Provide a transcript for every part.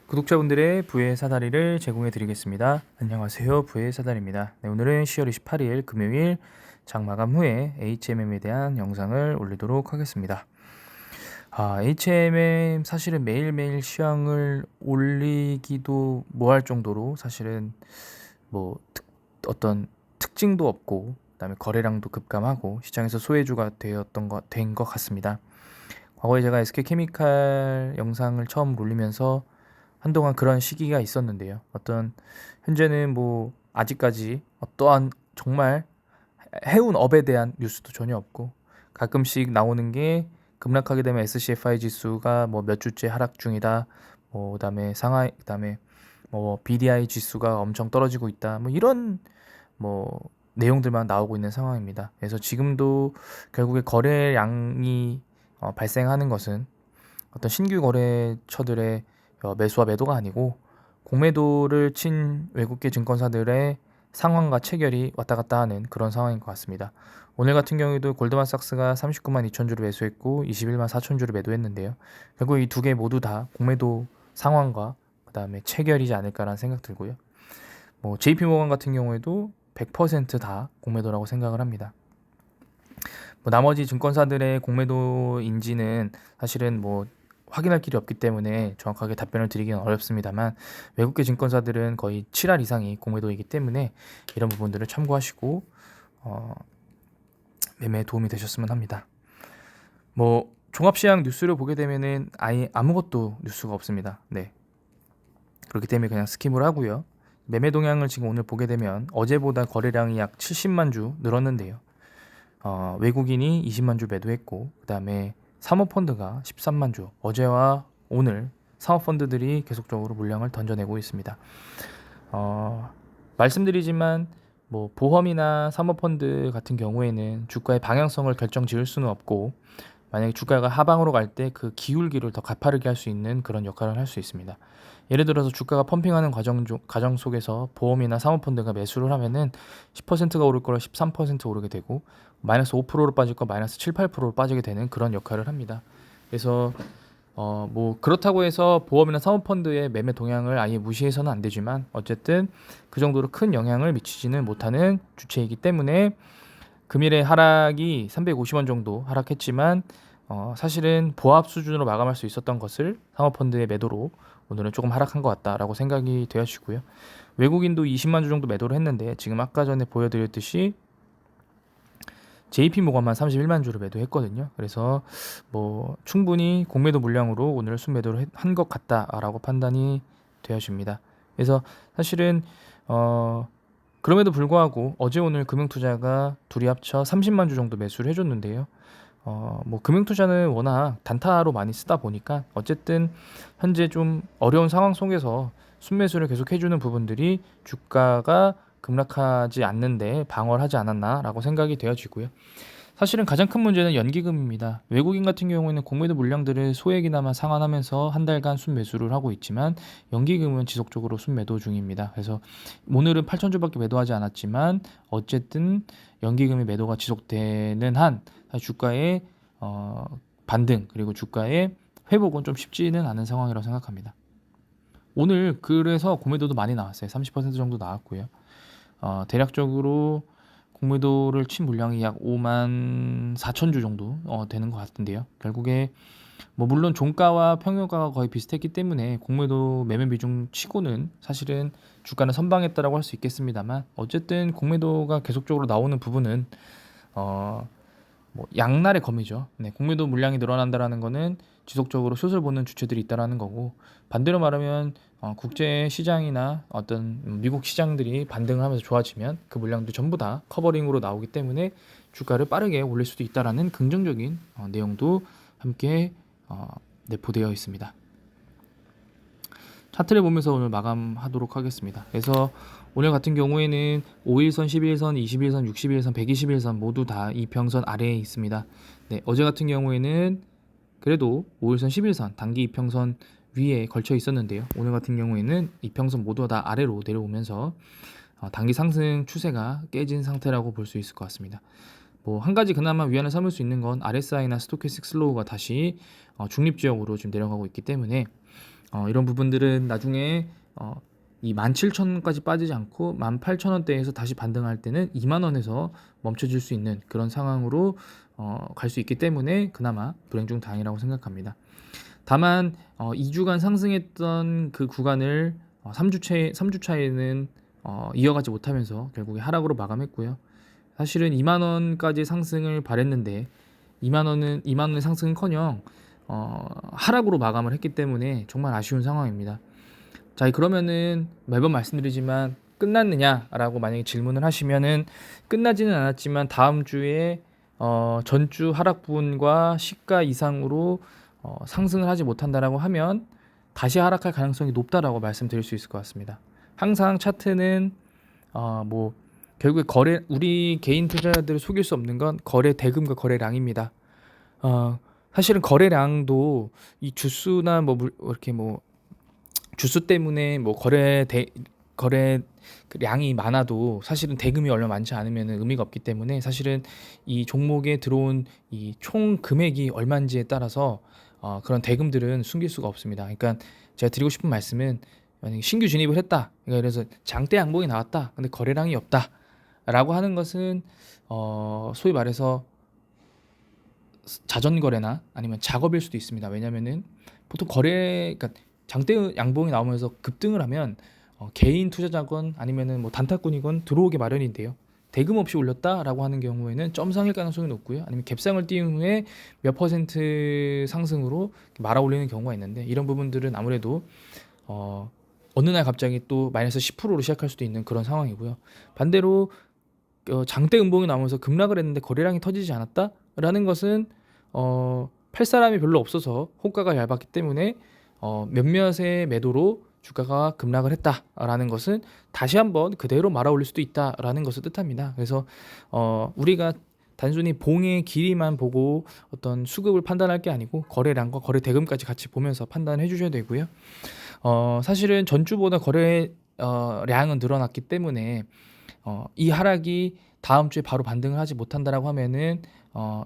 구독자분들의 부의 사다리를 제공해 드리겠습니다. 안녕하세요. 부의 사다리입니다. 네, 오늘은 10월 28일 금요일 장마감 후에 HMM에 대한 영상을 올리도록 하겠습니다. HMM 사실은 매일매일 시황을 올리기도 뭐할 정도로 사실은 어떤 특징도 없고 그다음에 거래량도 급감하고 시장에서 소외주가 된 것 같습니다. 과거에 제가 SK케미칼 영상을 처음 올리면서 한동안 그런 시기가 있었는데요. 현재는 아직까지 어떠한 정말 해운 업에 대한 뉴스도 전혀 없고, 가끔씩 나오는 게 급락하게 되면 SCFI 지수가 몇 주째 하락 중이다. 그다음에 상하이, 그다음에 BDI 지수가 엄청 떨어지고 있다. 이런 내용들만 나오고 있는 상황입니다. 그래서 지금도 결국에 거래량이 발생하는 것은 어떤 신규 거래처들의 매수와 매도가 아니고 공매도를 친 외국계 증권사들의 상황과 체결이 왔다 갔다 하는 그런 상황인 것 같습니다. 오늘 같은 경우에도 골드만삭스가 39만 2천 주를 매수했고 21만 4천 주를 매도했는데요. 결국 이 두 개 모두 다 공매도 상황과 그 다음에 체결이지 않을까라는 생각 들고요. JP모건 같은 경우에도 100%다 공매도라고 생각을 합니다. 나머지 증권사들의 공매도인지는 사실은 확인할 길이 없기 때문에 정확하게 답변을 드리기는 어렵습니다만, 외국계 증권사들은 거의 7할 이상이 공매도이기 때문에 이런 부분들을 참고하시고 매매에 도움이 되셨으면 합니다. 종합시장 뉴스를 보게 되면은 아예 아무것도 뉴스가 없습니다. 네. 그렇기 때문에 그냥 스킵을 하고요. 매매 동향을 지금 오늘 보게 되면 어제보다 거래량이 약 70만 주 늘었는데요. 외국인이 20만 주 매도했고, 그 다음에 사모펀드가 13만 주, 어제와 오늘 사모펀드들이 계속적으로 물량을 던져내고 있습니다. 말씀드리지만 보험이나 사모펀드 같은 경우에는 주가의 방향성을 결정 지을 수는 없고, 만약에 주가가 하방으로 갈 때 그 기울기를 더 가파르게 할 수 있는 그런 역할을 할 수 있습니다. 예를 들어서 주가가 펌핑하는 과정 속에서 보험이나 사모펀드가 매수를 하면은 10%가 오를 거를 13% 오르게 되고, 마이너스 5%로 빠질 거 마이너스 7, 8%로 빠지게 되는 그런 역할을 합니다. 그래서 그렇다고 해서 보험이나 사모펀드의 매매 동향을 아예 무시해서는 안 되지만, 어쨌든 그 정도로 큰 영향을 미치지는 못하는 주체이기 때문에 금일의 하락이 350원 정도 하락했지만 사실은 보합 수준으로 마감할 수 있었던 것을 사모펀드의 매도로 오늘은 조금 하락한 것 같다라고 생각이 되어지고요. 외국인도 20만 주 정도 매도를 했는데, 지금 아까 전에 보여드렸듯이 JP모건만 31만 주를 매도했거든요. 그래서 충분히 공매도 물량으로 오늘 순매도를 한 것 같다라고 판단이 되어집니다. 그래서 사실은 그럼에도 불구하고 어제 오늘 금융투자가 둘이 합쳐 30만 주 정도 매수를 해줬는데요. 금융투자는 워낙 단타로 많이 쓰다 보니까 어쨌든 현재 좀 어려운 상황 속에서 순매수를 계속 해주는 부분들이 주가가 급락하지 않는데 방어를 하지 않았나라고 생각이 되어지고요. 사실은 가장 큰 문제는 연기금입니다. 외국인 같은 경우에는 공매도 물량들을 소액이나마 상환하면서 한 달간 순매수를 하고 있지만, 연기금은 지속적으로 순매도 중입니다. 그래서 오늘은 8,000주밖에 매도하지 않았지만 어쨌든 연기금의 매도가 지속되는 한 주가의 반등, 그리고 주가의 회복은 좀 쉽지는 않은 상황이라고 생각합니다. 오늘 그래서 공매도도 많이 나왔어요. 30% 정도 나왔고요. 대략적으로 공매도를 친 물량이 약 5만 4천 주 정도 되는 것 같은데요. 결국에 물론 종가와 평균가가 거의 비슷했기 때문에 공매도 매매 비중 치고는 사실은 주가는 선방했다라고 할 수 있겠습니다만, 어쨌든 공매도가 계속적으로 나오는 부분은 양날의 검이죠. 네, 공매도 물량이 늘어난다라는 거는 지속적으로 수술 보는 주체들이 있다라는 거고, 반대로 말하면 국제 시장이나 어떤 미국 시장들이 반등을 하면서 좋아지면 그 물량도 전부 다 커버링으로 나오기 때문에 주가를 빠르게 올릴 수도 있다라는 긍정적인 내용도 함께 내포되어 있습니다. 차트를 보면서 오늘 마감하도록 하겠습니다. 그래서 오늘 같은 경우에는 5일선, 11일선, 21일선, 60일선, 120일선 모두 다 이평선 아래에 있습니다. 네, 어제 같은 경우에는 그래도 5일선, 11일선 단기 이평선 위에 걸쳐 있었는데요. 오늘 같은 경우에는 이평선 모두 다 아래로 내려오면서 단기 상승 추세가 깨진 상태라고 볼 수 있을 것 같습니다. 한 가지 그나마 위안을 삼을 수 있는 건 RSI나 스토캐스틱 슬로우가 다시 중립지역으로 지금 내려가고 있기 때문에 이런 부분들은 나중에 이 17,000원까지 빠지지 않고 18,000원대에서 다시 반등할 때는 20,000원에서 멈춰질 수 있는 그런 상황으로 갈 수 있기 때문에 그나마 불행 중 다행이라고 생각합니다. 다만 2주간 상승했던 그 구간을 3주 차에는 이어가지 못하면서 결국에 하락으로 마감했고요. 사실은 20,000원까지 상승을 바랬는데 20,000원의 상승은커녕 하락으로 마감을 했기 때문에 정말 아쉬운 상황입니다. 자, 그러면은 매번 말씀드리지만 끝났느냐라고 만약에 질문을 하시면은 끝나지는 않았지만 다음 주에 전주 하락 부분과 시가 이상으로 상승을 하지 못한다라고 하면 다시 하락할 가능성이 높다라고 말씀드릴 수 있을 것 같습니다. 항상 차트는 뭐 결국에 우리 개인 투자자들을 속일 수 없는 건 거래 대금과 거래량입니다. 사실은 거래량도 이 주수나 이렇게 주수 때문에 거래 그 량이 많아도 사실은 대금이 얼마 많지 않으면 의미가 없기 때문에 사실은 이 종목에 들어온 이 총 금액이 얼마인지에 따라서 그런 대금들은 숨길 수가 없습니다. 그러니까 제가 드리고 싶은 말씀은 만약에 신규 진입을 했다. 그러니까 그래서 장대 양봉이 나왔다. 근데 거래량이 없다라고 하는 것은 소위 말해서 자전 거래나 아니면 작업일 수도 있습니다. 왜냐면은 보통 그러니까 장대 양봉이 나오면서 급등을 하면 개인 투자자건 아니면은 단타꾼이건 들어오기 마련인데요. 대금 없이 올렸다라고 하는 경우에는 점상일 가능성이 높고요. 아니면 갭상을 띄운 후에 몇 퍼센트 상승으로 말아 올리는 경우가 있는데 이런 부분들은 아무래도 어느 날 갑자기 또 마이너스 10%로 시작할 수도 있는 그런 상황이고요. 반대로 장대 음봉이 나오면서 급락을 했는데 거래량이 터지지 않았다라는 것은 팔 사람이 별로 없어서 호가가 얇았기 때문에 몇몇의 매도로 주가가 급락을 했다라는 것은 다시 한번 그대로 말아 올릴 수도 있다라는 것을 뜻합니다. 그래서 우리가 단순히 봉의 길이만 보고 어떤 수급을 판단할 게 아니고 거래량과 거래 대금까지 같이 보면서 판단해 주셔야 되고요. 사실은 전주보다 거래량은 늘어났기 때문에 이 하락이 다음 주에 바로 반등을 하지 못한다라고 하면은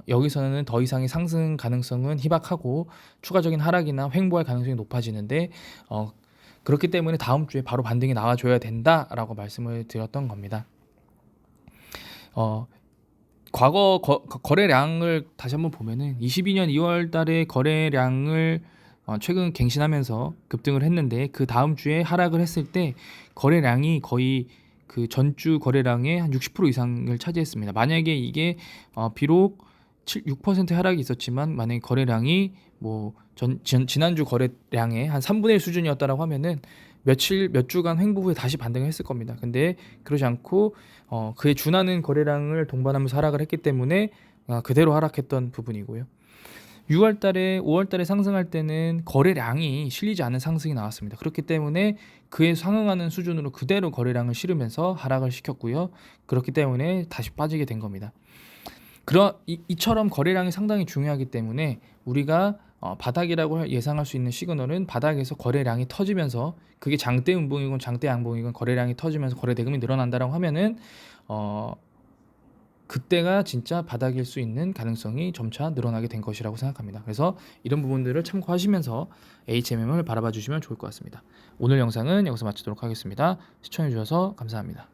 여기서는 더 이상의 상승 가능성은 희박하고 추가적인 하락이나 횡보할 가능성이 높아지는데 그렇기 때문에 다음 주에 바로 반등이 나와줘야 된다라고 말씀을 드렸던 겁니다. 과거 거래량을 다시 한번 보면은 22년 2월 달에 거래량을 최근 갱신하면서 급등을 했는데 그 다음 주에 하락을 했을 때 거래량이 거의 그 전주 거래량의 한 60% 이상을 차지했습니다. 만약에 이게 비록 6% 하락이 있었지만 만약에 거래량이 지난주 거래량의 한 3분의 1 수준이었다라고 하면은 몇 주간 횡보 후에 다시 반등을 했을 겁니다. 근데 그러지 않고 그에 준하는 거래량을 동반하면서 하락을 했기 때문에 그대로 하락했던 부분이고요. 6월 달에 5월 달에 상승할 때는 거래량이 실리지 않은 상승이 나왔습니다. 그렇기 때문에 그에 상응하는 수준으로 그대로 거래량을 실으면서 하락을 시켰고요. 그렇기 때문에 다시 빠지게 된 겁니다. 이처럼 거래량이 상당히 중요하기 때문에 우리가 바닥이라고 예상할 수 있는 시그널은 바닥에서 거래량이 터지면서 그게 장대 음봉이건 장대 양봉이건 거래량이 터지면서 거래 대금이 늘어난다라고 하면은 그때가 진짜 바닥일 수 있는 가능성이 점차 늘어나게 된 것이라고 생각합니다. 그래서 이런 부분들을 참고하시면서 HMM을 바라봐 주시면 좋을 것 같습니다. 오늘 영상은 여기서 마치도록 하겠습니다. 시청해 주셔서 감사합니다.